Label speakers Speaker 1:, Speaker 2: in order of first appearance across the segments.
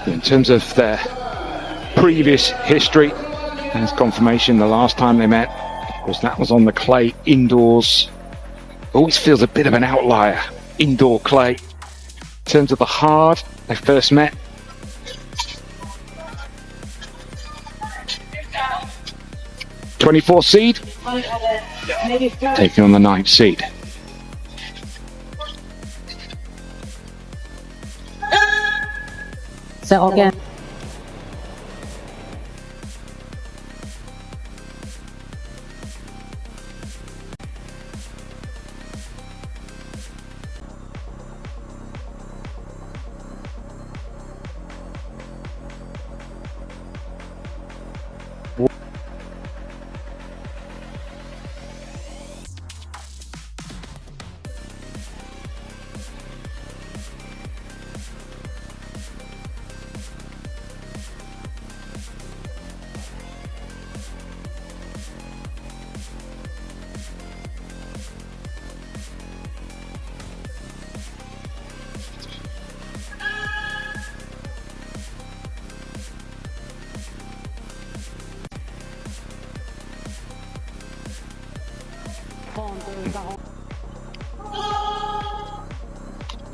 Speaker 1: In terms of their previous history, there's confirmation the last time they met, of course, that was on the clay indoors. Always feels a bit of an outlier, indoor clay. In terms of the hard, they first met. '24 seed, taking on the 9th seed.
Speaker 2: So again.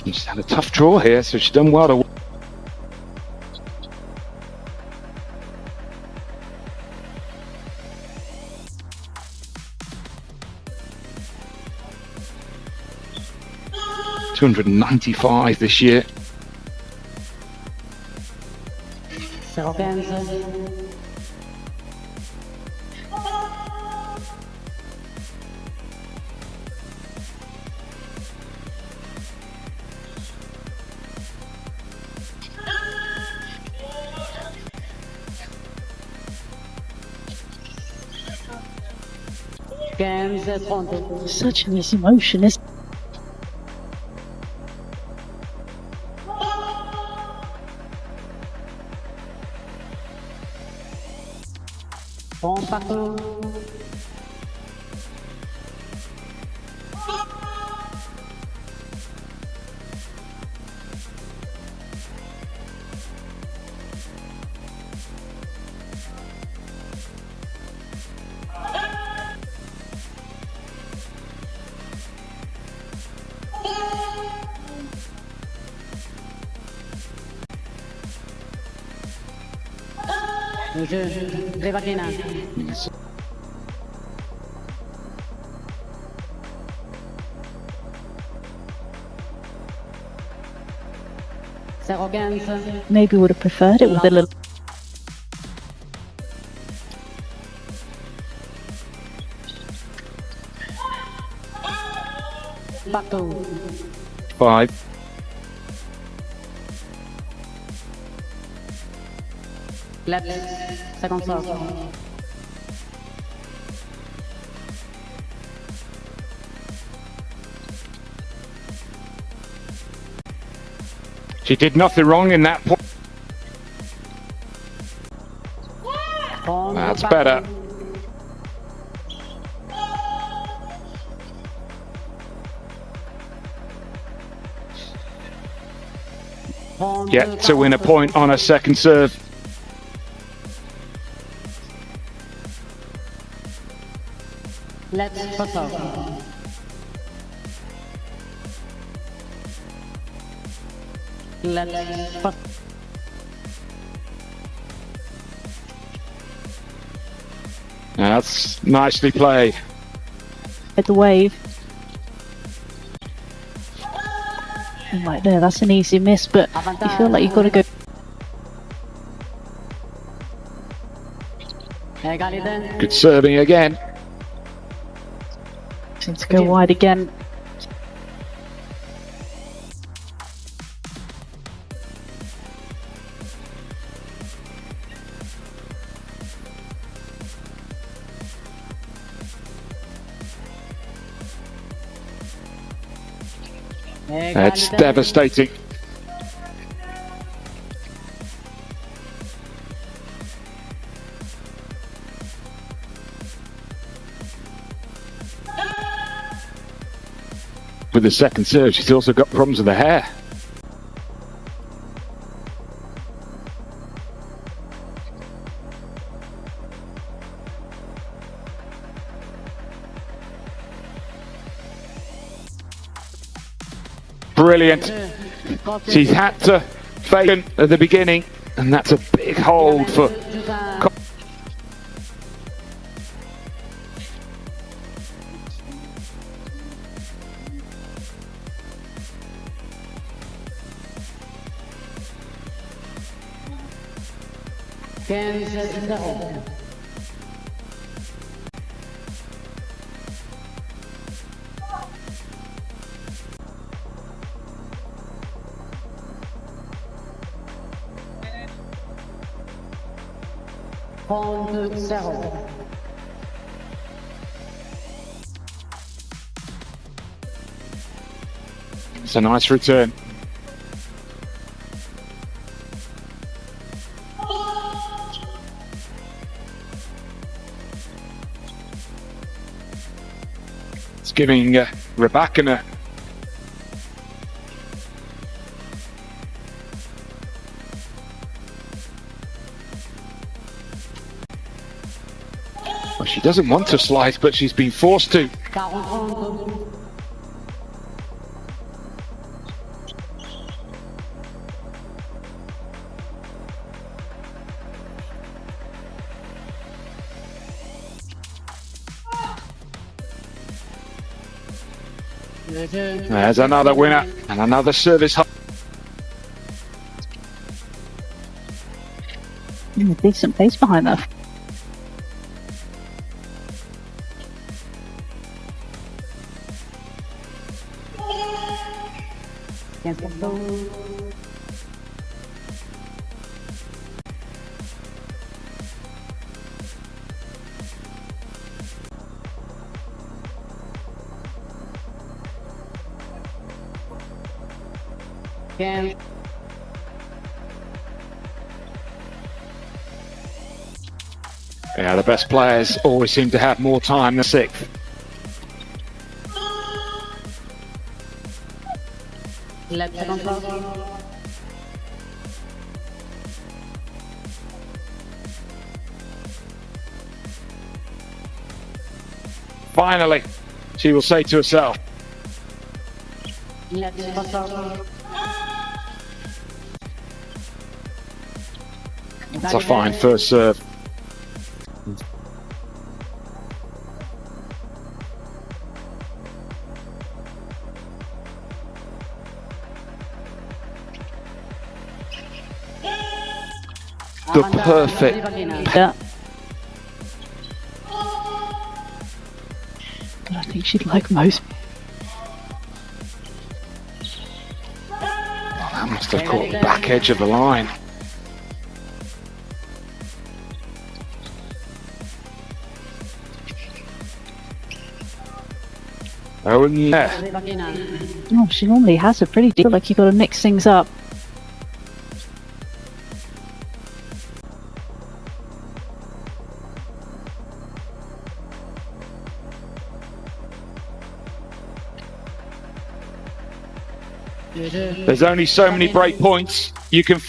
Speaker 1: She's had a tough draw here, so she's done well to... $295 this year.
Speaker 2: So again.
Speaker 3: Such an emotion, isn't it?
Speaker 2: Rybakina.
Speaker 3: Maybe would have preferred it with a little.
Speaker 2: Back to
Speaker 1: 5.
Speaker 2: left, second serve.
Speaker 1: She did nothing wrong in that point. That's better. Yet to win a point on a second serve.
Speaker 2: Let's first serve. Let's first.
Speaker 1: That's nicely played.
Speaker 3: At the wave. And right there, that's an easy miss, but you feel like you've got to go.
Speaker 1: Good serving again.
Speaker 3: Seems to go wide again.
Speaker 1: It's devastating. With the second serve, she's also got problems with the hair. Brilliant. She's had to fake it at the beginning, and that's a big hold for... It's a nice return. It's giving Rybakina well, she doesn't want to slice, but she's been forced to. There's another winner and another service.
Speaker 3: A decent pace behind that.
Speaker 1: Yeah, the best players always seem to have more time than sixth. Finally, she will say to herself, it's a fine first serve. The perfect.
Speaker 3: Yeah. But I think she'd like most.
Speaker 1: That must have caught the back edge of the line. Oh yeah.
Speaker 3: Oh, she normally has a pretty deal. Like you got to mix things up.
Speaker 1: There's only so many break points you can.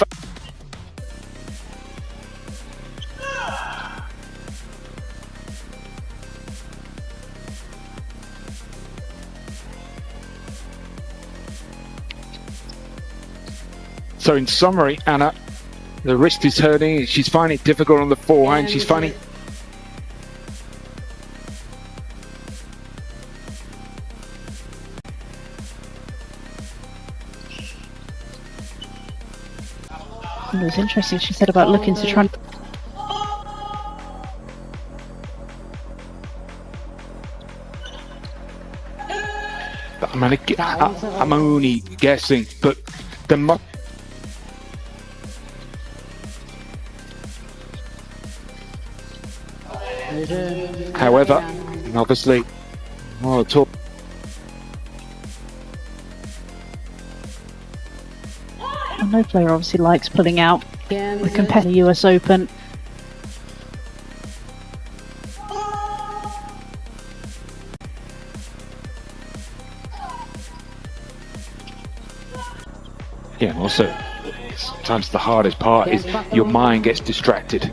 Speaker 1: So in summary, Anna, the wrist is hurting. She's finding it difficult on the forehand. She's finding.
Speaker 3: It was interesting. She said about looking to try.
Speaker 1: I'm only guessing, but the. However, obviously, well, talk.
Speaker 3: No player obviously likes pulling out the competitor US Open.
Speaker 1: Yeah, and also, sometimes the hardest part is your mind gets distracted.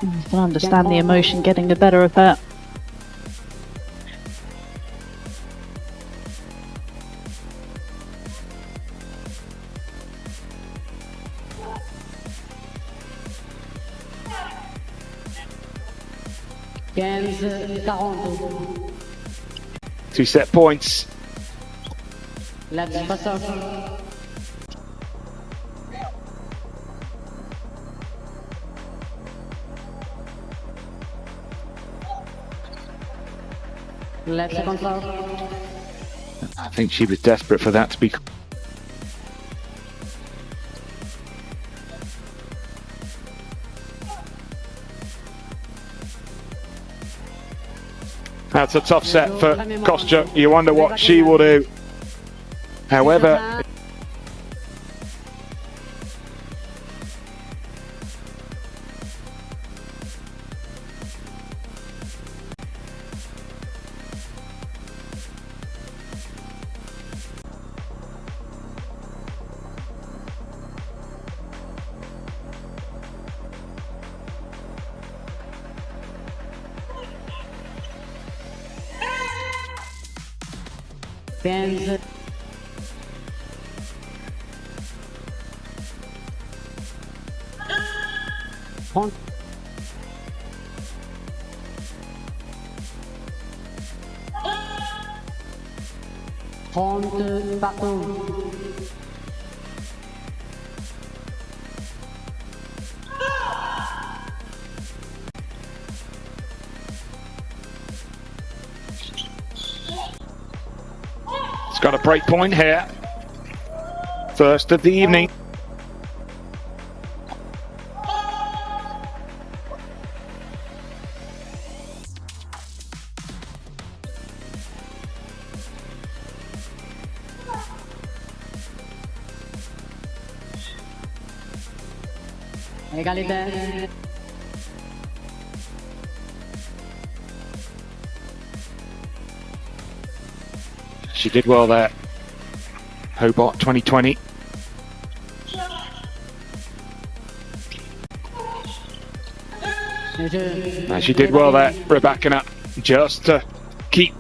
Speaker 3: You can understand the emotion getting the better of her.
Speaker 1: Two set points.
Speaker 2: Let's pass off. Let's control.
Speaker 1: I think she was desperate for that to be. That's a tough set for Kostyuk. You wonder what she will do. However,
Speaker 2: Fans. Point. Point partout.
Speaker 1: it's got a break point here. First of the evening.
Speaker 2: Égalité.
Speaker 1: She did well there. Hobart 2020. And she did well there, Rybakina, just to keep.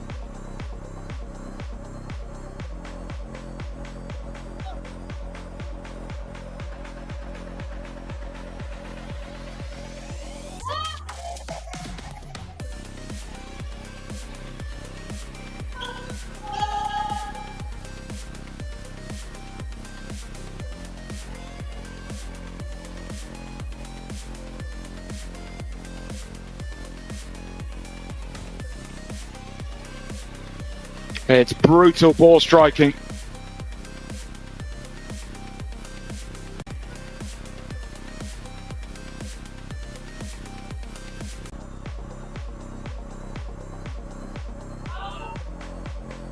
Speaker 1: It's brutal ball striking.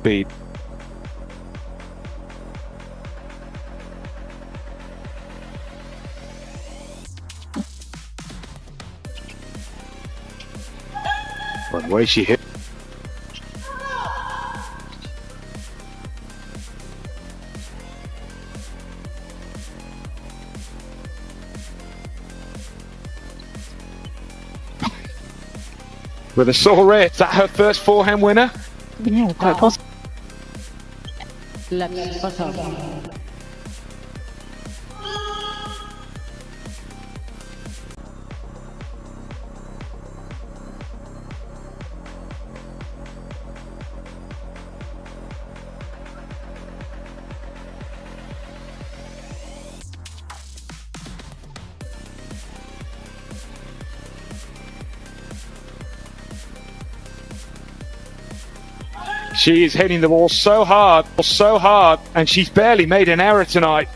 Speaker 1: Speed. Well, the way she hit. With a sore wrist, is that her first forehand winner?
Speaker 3: Yeah, quite possible.
Speaker 2: Let's pass off.
Speaker 1: She is hitting the ball so hard, and she's barely made an error tonight.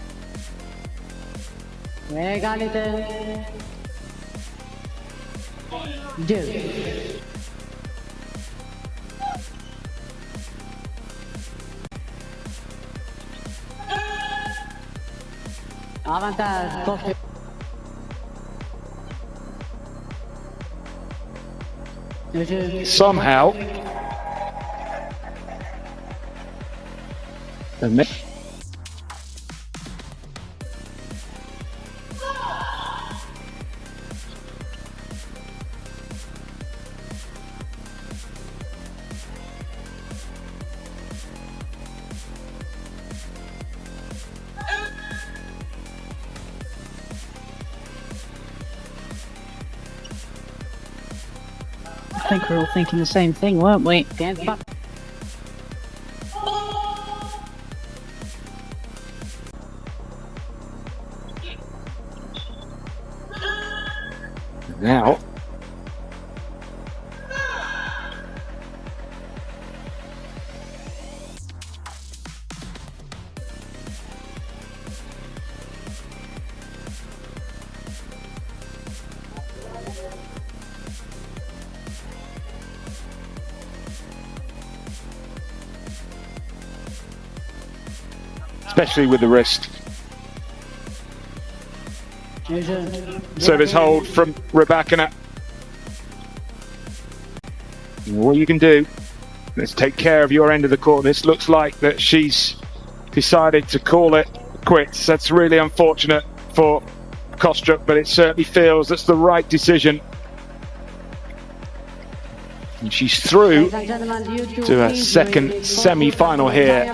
Speaker 2: Égalité. Deux. Avantage. Kostyuk.
Speaker 1: Somehow,
Speaker 3: I think we're all thinking the same thing, weren't we?
Speaker 2: Dance back.
Speaker 1: Now, especially with the wrist. Service hold from Rybakina. What you can do, let's take care of your end of the court. This looks like that she's decided to call it quits. That's really unfortunate for Kostyuk, but it certainly feels that's the right decision. And she's through to a second semi-final here,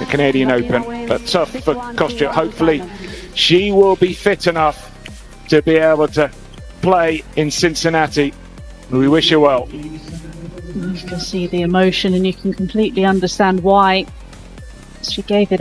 Speaker 1: the Canadian Open. But tough for Kostyuk. Hopefully she will be fit enough to be able to play in Cincinnati. We wish her well.
Speaker 3: You can see the emotion and you can completely understand why she gave it